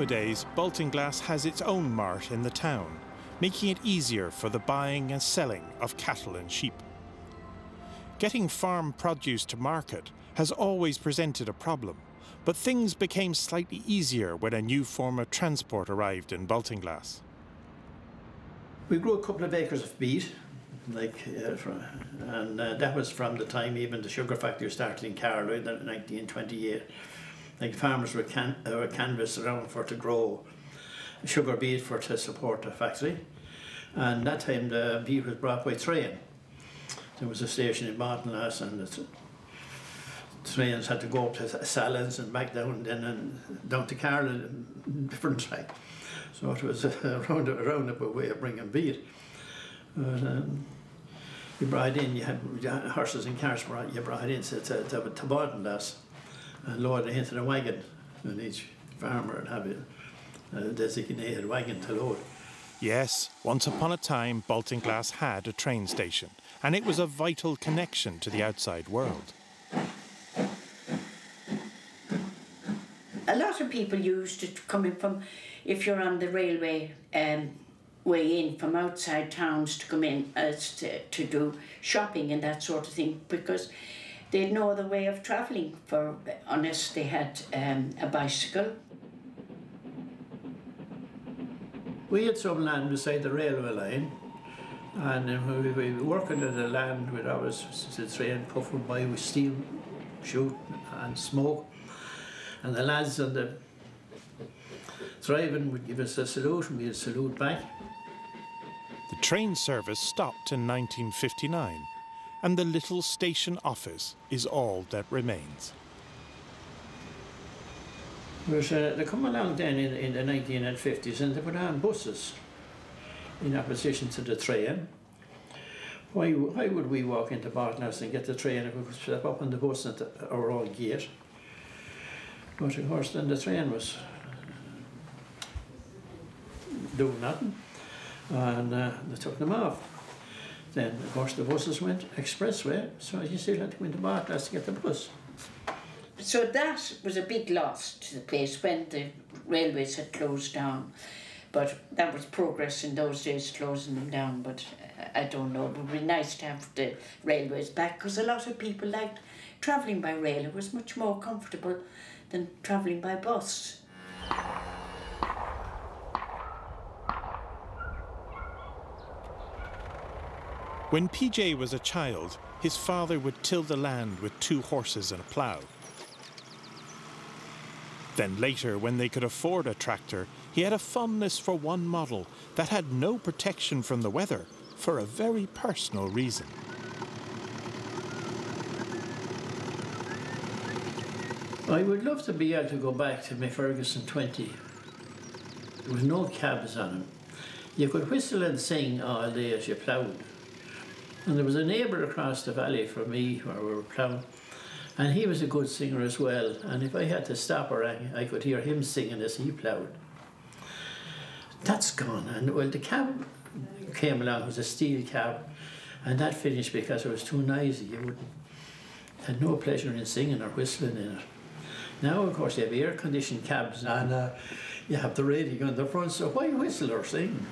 Nowadays, Baltinglass has its own mart in the town, making it easier for the buying and selling of cattle and sheep. Getting farm produce to market has always presented a problem, but things became slightly easier when a new form of transport arrived in Baltinglass. We grew a couple of acres of beet, and that was from the time even the sugar factory started in Carlow in 1928. Like farmers were canvassed around to grow sugar beet to support the factory, and that time the beet was brought by train. There was a station in Baltinglass, and the trains had to go up to Salads and back down, and down to Carlow, different track. So it was a roundabout way of bringing beet. But, you brought in, you had horses and cars, you brought in to Baltinglass and lowered it into the wagon, and each farmer would have a designated wagon to load. Yes, once upon a time, Baltinglass had a train station, and it was a vital connection to the outside world. A lot of people used to come in from, if you're on the railway way in from outside towns, to come in as to do shopping and that sort of thing, because they'd no other way of travelling unless they had a bicycle. We had some land beside the railway line, and we were working at the land where the train puffing by with steam, shoot and smoke, and the lads on the driving would give us a salute, and we'd salute back. The train service stopped in 1959, and the little station office is all that remains. They come along then in the 1950s, and they put on buses in opposition to the train. Why would we walk into Baltinglass and get the train if we could step up on the bus at our own gate? But of course then the train was doing nothing, and they took them off. Then of course the buses went expressway, so you still had to go into Baltinglass to get the bus. So that was a big loss to the place when the railways had closed down. But that was progress in those days, closing them down. But I don't know, it would be nice to have the railways back, because a lot of people liked travelling by rail. It was much more comfortable than travelling by bus. When PJ was a child, his father would till the land with 2 horses and a plough. Then later, when they could afford a tractor, he had a fondness for one model that had no protection from the weather for a very personal reason. I would love to be able to go back to my Ferguson 20. There was no cabs on them. You could whistle and sing all day as you ploughed. And there was a neighbour across the valley from me where we were ploughing, and he was a good singer as well, and if I had to stop or I could hear him singing as he ploughed. That's gone, and well, the cab came along, it was a steel cab, and that finished because it was too noisy. You had no pleasure in singing or whistling in it. Now of course you have air-conditioned cabs, and you have the radio on the front, so why whistle or sing?